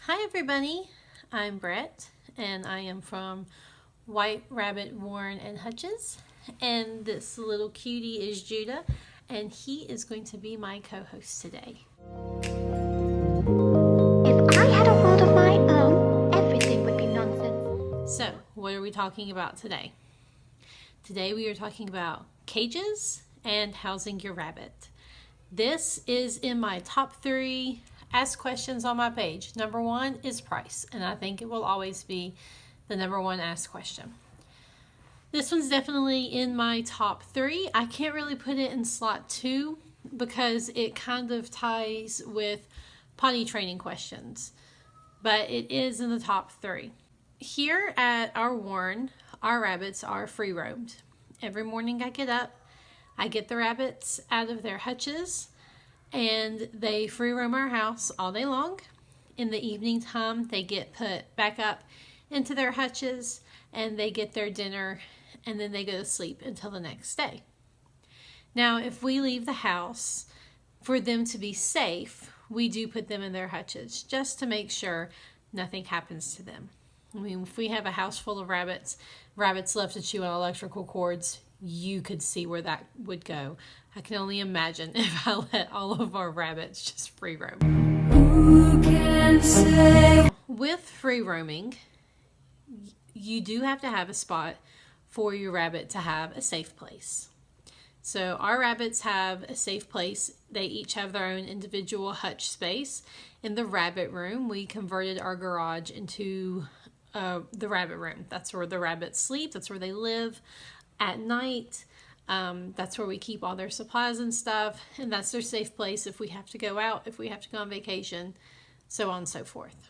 Hi everybody, I'm Brett and I am from White Rabbit Warren and Hutches, and this little cutie is Judah and he is going to be my co-host today. If I had a world of my own, everything would be nonsense. So, what are we talking about today? Today we are talking about cages and housing your rabbit. This is in my top 3 ask questions on my page. Number 1 is price, and I think it will always be the number 1 asked question. This one's definitely in my top 3. I can't really put it in slot 2 because it kind of ties with potty training questions, but it is in the top 3. Here at our warren, our rabbits are free roamed. Every morning I get up, I get the rabbits out of their hutches, and they free roam our house all day long. In the evening time, they get put back up into their hutches and they get their dinner, and then they go to sleep until the next day. Now, if we leave the house, for them to be safe, we do put them in their hutches just to make sure nothing happens to them. I mean, if we have a house full of rabbits love to chew on electrical cords, you could see where that would go. I can only imagine if I let all of our rabbits just free roam. Who can say? With free roaming, you do have to have a spot for your rabbit to have a safe place. So our rabbits have a safe place. They each have their own individual hutch space. In the rabbit room, we converted our garage into the rabbit room. That's where the rabbits sleep. That's where they live at night. That's where we keep all their supplies and stuff, and that's their safe place if we have to go out, if we have to go on vacation, so on and so forth.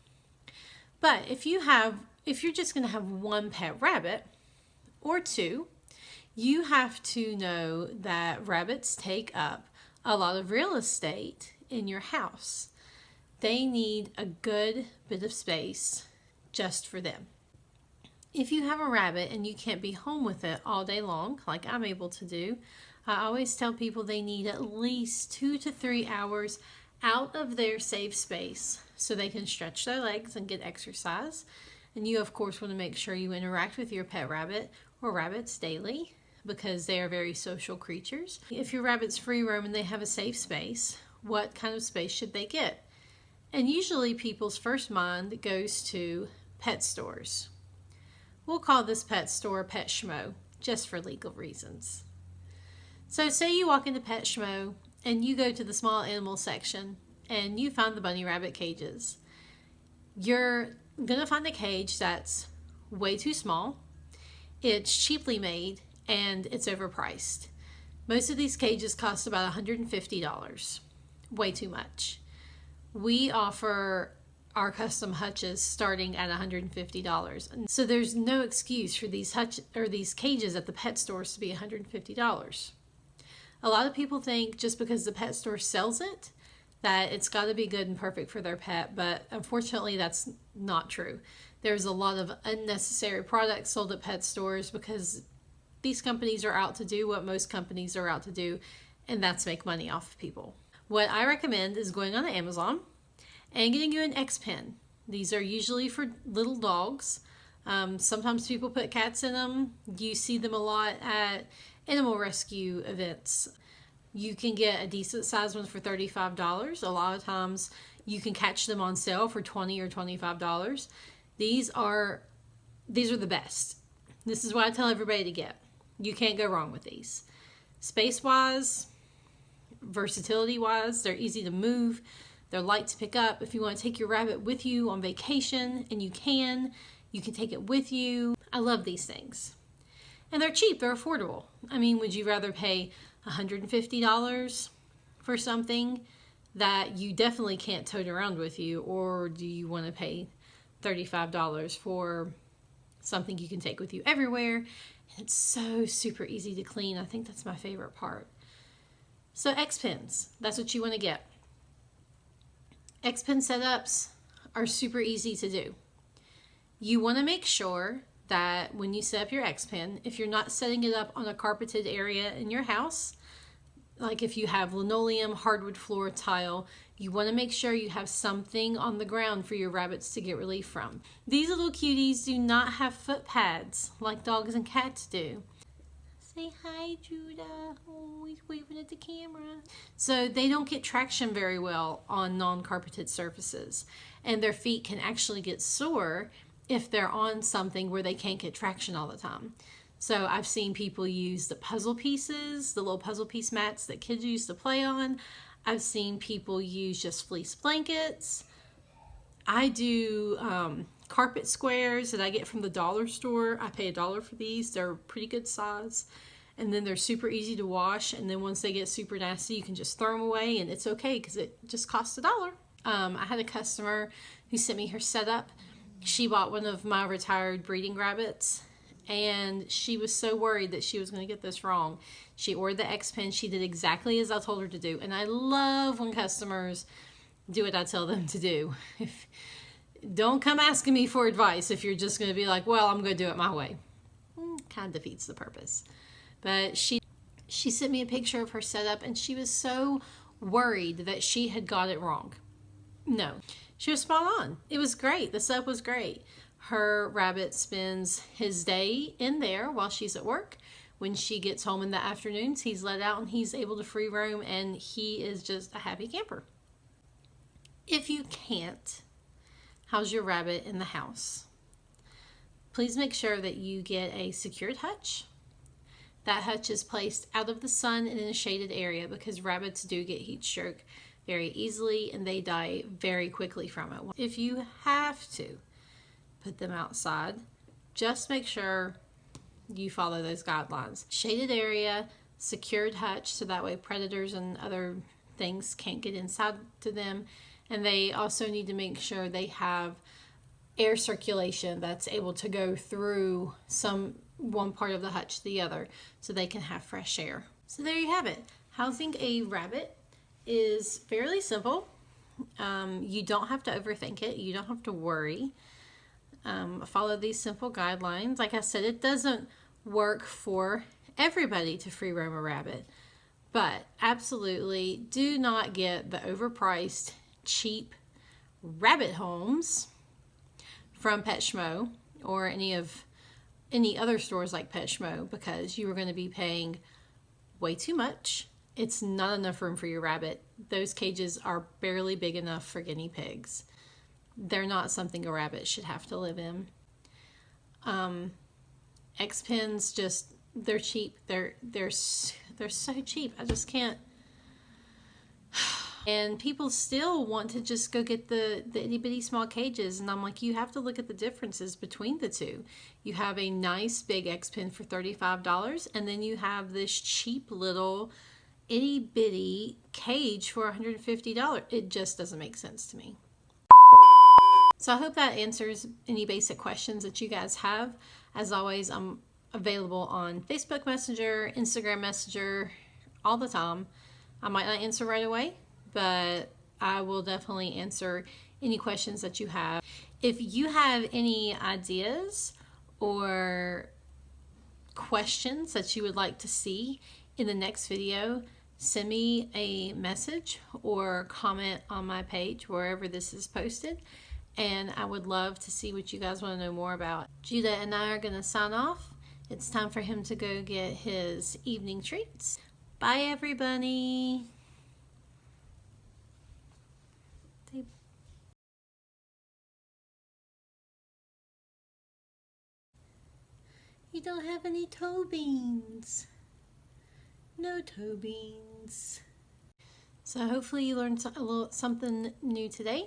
But if you're just going to have one pet rabbit or 2, you have to know that rabbits take up a lot of real estate in your house. They need a good bit of space just for them. If you have a rabbit and you can't be home with it all day long, like I'm able to do, I always tell people they need at least 2 to 3 hours out of their safe space so they can stretch their legs and get exercise. And you, of course, want to make sure you interact with your pet rabbit or rabbits daily because they are very social creatures. If your rabbit's free roam and they have a safe space, what kind of space should they get? And usually people's first mind goes to pet stores. We'll call this pet store Pet Schmo, just for legal reasons. So say you walk into Pet Schmo and you go to the small animal section and you find the bunny rabbit cages. You're going to find a cage that's way too small, it's cheaply made, and it's overpriced. Most of these cages cost about $150, way too much. We offer our custom hutches starting at $150. And so there's no excuse for these cages at the pet stores to be $150. A lot of people think just because the pet store sells it that it's got to be good and perfect for their pet, but unfortunately that's not true. There's a lot of unnecessary products sold at pet stores because these companies are out to do what most companies are out to do, and that's make money off of people. What I recommend is going on Amazon and getting you an Xpens. These are usually for little dogs. Sometimes people put cats in them. You see them a lot at animal rescue events. You can get a decent sized one for $35. A lot of times you can catch them on sale for $20 or $25. These are the best. This is what I tell everybody to get. You can't go wrong with these. Space-wise, versatility-wise, they're easy to move. They're light to pick up. If you want to take your rabbit with you on vacation, and you can take it with you. I love these things. And they're cheap, they're affordable. I mean, would you rather pay $150 for something that you definitely can't tote around with you, or do you want to pay $35 for something you can take with you everywhere? And it's so super easy to clean. I think that's my favorite part. So Xpens, that's what you want to get. Xpens setups are super easy to do. You want to make sure that when you set up your Xpens, if you're not setting it up on a carpeted area in your house, like if you have linoleum, hardwood floor, tile, You want to make sure you have something on the ground for your rabbits to get relief from. These little cuties do not have foot pads like dogs and cats do. Say hi, Judah. Oh, he's waving at the camera. So they don't get traction very well on non-carpeted surfaces, and their feet can actually get sore if they're on something where they can't get traction all the time. So I've seen people use the puzzle pieces, the little puzzle piece mats that kids used to play on. I've seen people use just fleece blankets. I do carpet squares that I get from the dollar store. I pay $1 for these. They're pretty good size. And then they're super easy to wash. And then once they get super nasty, you can just throw them away and it's okay because it just costs $1. I had a customer who sent me her setup. She bought one of my retired breeding rabbits. And she was so worried that she was going to get this wrong. She ordered the Xpens. She did exactly as I told her to do. And I love when customers do what I tell them to do. Don't come asking me for advice if you're just going to be like, well, I'm going to do it my way. Kind of defeats the purpose. But she sent me a picture of her setup, and she was so worried that she had got it wrong. No, she was spot on. It was great. The setup was great. Her rabbit spends his day in there while she's at work. When she gets home in the afternoons, he's let out and he's able to free roam, and he is just a happy camper. If you can't house your rabbit in the house, please make sure that you get a secured hutch. That hutch is placed out of the sun and in a shaded area because rabbits do get heat stroke very easily and they die very quickly from it. If you have to put them outside, just make sure you follow those guidelines. Shaded area, secured hutch, so that way predators and other things can't get inside to them. And they also need to make sure they have air circulation that's able to go through one part of the hutch to the other so they can have fresh air. So there you have it. Housing a rabbit is fairly simple. You don't have to overthink it. You don't have to worry. Follow these simple guidelines. Like I said, it doesn't work for everybody to free roam a rabbit, but absolutely do not get the overpriced, cheap rabbit homes from PetSchmo or any other stores like PetSchmo, because you are going to be paying way too much. It's not enough room for your rabbit. Those cages are barely big enough for guinea pigs. They're not something a rabbit should have to live in. Xpens, just, they're cheap. They're so cheap. I just can't. And people still want to just go get the itty bitty small cages, and I'm like, you have to look at the differences between the two. You have a nice big Xpen for $35, and then you have this cheap little itty bitty cage for $150. It just doesn't make sense to me. So I hope that answers any basic questions that you guys have. As always, I'm available on Facebook Messenger, Instagram Messenger, all the time. I might not answer right away, but I will definitely answer any questions that you have. If you have any ideas or questions that you would like to see in the next video, send me a message or comment on my page wherever this is posted, and I would love to see what you guys want to know more about. Judah and I are going to sign off. It's time for him to go get his evening treats. Bye, everybody. You don't have any toe beans. No toe beans. So hopefully you learned something new today.